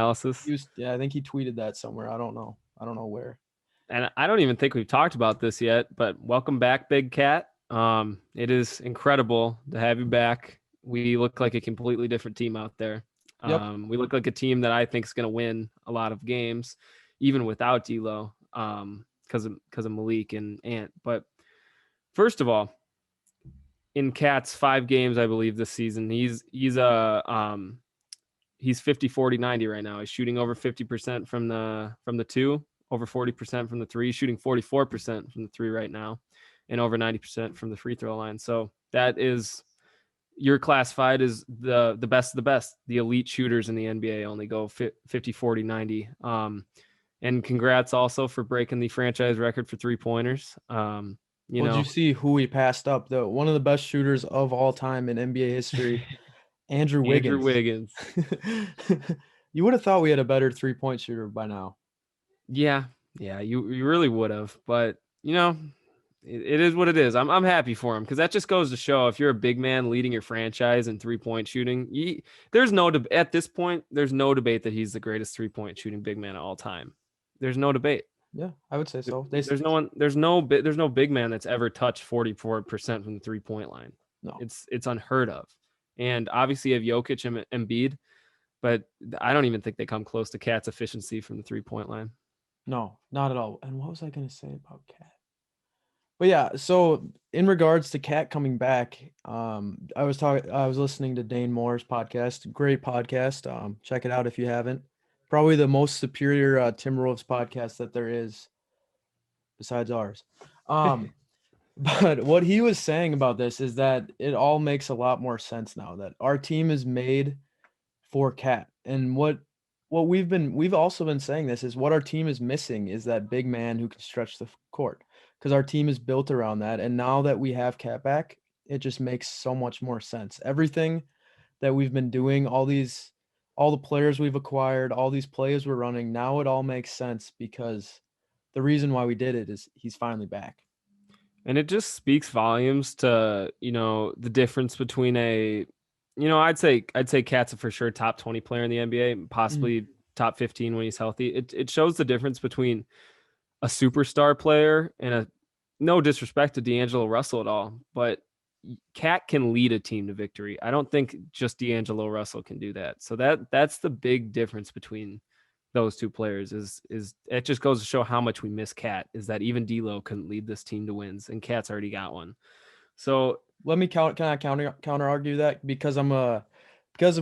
analysis. Yeah, I think he tweeted that somewhere. I don't know where. And I don't even think we've talked about this yet, but welcome back, Big Cat. It is incredible to have you back. We look like a completely different team out there. Yep. We look like a team that I think is going to win a lot of games, even without D'Lo, because of Malik and Ant. But first of all, in Cat's 5 games, I believe this season, he's 50, 40, 90 right now. He's shooting over 50% from the 2, over 40% from the 3, shooting 44% from the 3 right now, and over 90% from the free throw line. So that is, you're classified as the best of the best. The elite shooters in the NBA only go 50, 40, 90. And congrats also for breaking the franchise record for 3-pointers. Did you see who he passed up? One of the best shooters of all time in NBA history, Andrew Wiggins. You would have thought we had a better 3-point shooter by now. Yeah, you really would have, but it is what it is. I'm happy for him because that just goes to show if you're a big man leading your franchise in 3-point shooting, there's no at this point there's no debate that he's the greatest 3-point shooting big man of all time. There's no debate. Yeah, I would say so. There's no big man that's ever touched 44% from the 3-point line. No, it's unheard of. And obviously you have Jokic and Embiid, but I don't even think they come close to Cat's efficiency from the 3-point line. No, not at all. And what was I going to say about Cat? But yeah, so in regards to Cat coming back, I was listening to Dane Moore's podcast. Great podcast. Check it out if you haven't. Probably the most superior Timberwolves podcast that there is besides ours. But what he was saying about this is that it all makes a lot more sense now that our team is made for Cat. And what we've also been saying this is what our team is missing is that big man who can stretch the court, because our team is built around that. And now that we have Cat back, it just makes so much more sense. Everything that we've been doing, all the players we've acquired, all these plays we're running, now it all makes sense because the reason why we did it is he's finally back. And it just speaks volumes to, the difference between I'd say Cat's a for sure top 20 player in the NBA, possibly top 15 when he's healthy. It shows the difference between a superstar player and no disrespect to D'Angelo Russell at all, but Cat can lead a team to victory. I don't think just D'Angelo Russell can do that. So that's the big difference between those two players is it just goes to show how much we miss Cat, is that even D'Lo couldn't lead this team to wins and Cat's already got one. So can I counter argue that because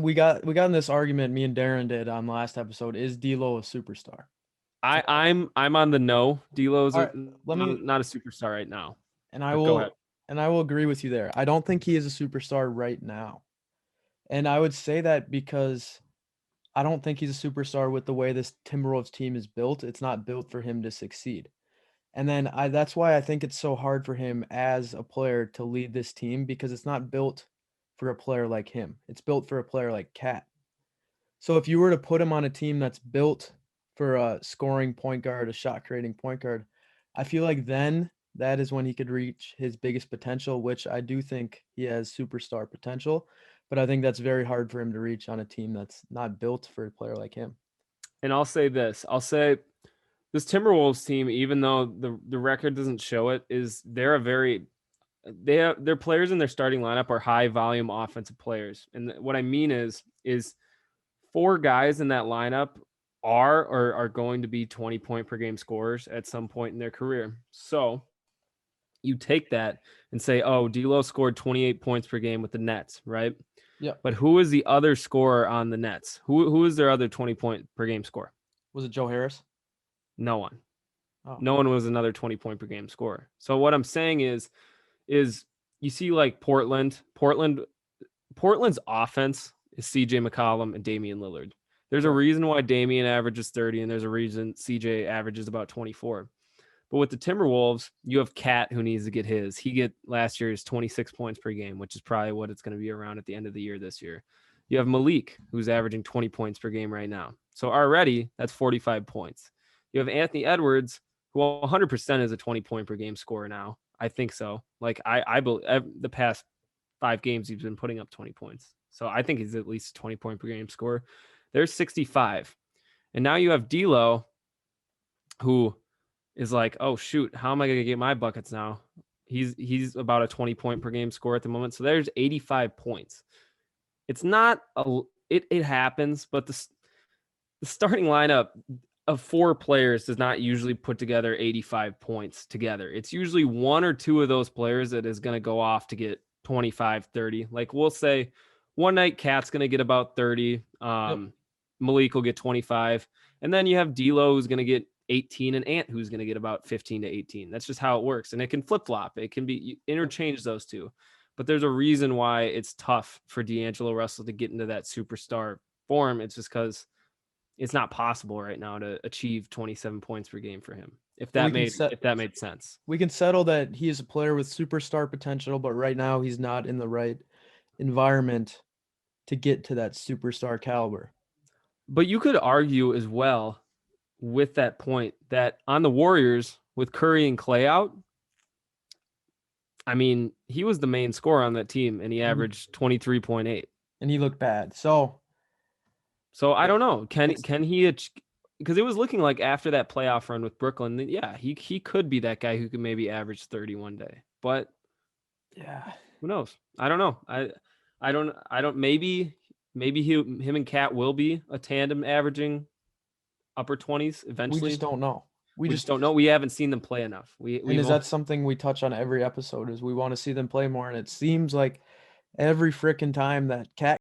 we got in this argument, me and Darren did on the last episode, is D'Lo a superstar? I'm on the no. D'Lo's not a superstar right now. And I will agree with you there. I don't think he is a superstar right now. And I would say that because I don't think he's a superstar with the way this Timberwolves team is built. It's not built for him to succeed. And then that's why I think it's so hard for him as a player to lead this team, because it's not built for a player like him. It's built for a player like Cat. So if you were to put him on a team that's built for a scoring point guard, a shot creating point guard, I feel like then that is when he could reach his biggest potential, which I do think he has superstar potential. But I think that's very hard for him to reach on a team that's not built for a player like him. And I'll say this Timberwolves team, even though the record doesn't show it, is their players in their starting lineup are high volume offensive players. And what I mean is 4 guys in that lineup are going to be 20-point per game scorers at some point in their career. So you take that and say, oh, D'Lo scored 28 points per game with the Nets, right? Yeah. But who is the other scorer on the Nets? Who is their other 20-point per game scorer? Was it Joe Harris? No one. Oh. No one was another 20-point per game scorer. So what I'm saying is you see like Portland's offense is CJ McCollum and Damian Lillard. There's a reason why Damian averages 30 and there's a reason CJ averages about 24. But with the Timberwolves, you have Cat who needs to get his. He get last year's 26 points per game, which is probably what it's going to be around at the end of the year this year. You have Malik, who's averaging 20 points per game right now. So already that's 45 points. You have Anthony Edwards, who 100% is a 20-point per game scorer now. I think so. Like I believe the past 5 games he's been putting up 20 points. So I think he's at least a 20-point per game scorer. There's 65. And now you have D'Lo, who is like, oh shoot, how am I going to get my buckets now? He's about a 20 point per game score at the moment. So there's 85 points. It's not it happens, but the starting lineup of 4 players does not usually put together 85 points together. It's usually 1 or 2 of those players that is going to go off to get 25, 30. Like we'll say one night Cat's going to get about 30. Malik will get 25. And then you have D'Lo who's going to get 18 and Ant who's going to get about 15 to 18. That's just how it works. And it can flip-flop. It can be interchange those two. But there's a reason why it's tough for D'Angelo Russell to get into that superstar form. It's just because it's not possible right now to achieve 27 points per game for him. If that made sense. We can settle that he is a player with superstar potential, but right now he's not in the right environment to get to that superstar caliber. But you could argue as well with that point that on the Warriors with Curry and Clay out, I mean, he was the main scorer on that team and he averaged 23.8. And he looked bad. So I don't know. Can he, because it was looking like after that playoff run with Brooklyn, yeah, he could be that guy who could maybe average 30 one day. But yeah, who knows? I don't know. I don't maybe him and Cat will be a tandem averaging upper 20s eventually. We just don't know. We just don't know. We haven't seen them play enough. That something we touch on every episode is we want to see them play more. And it seems like every freaking time that Cat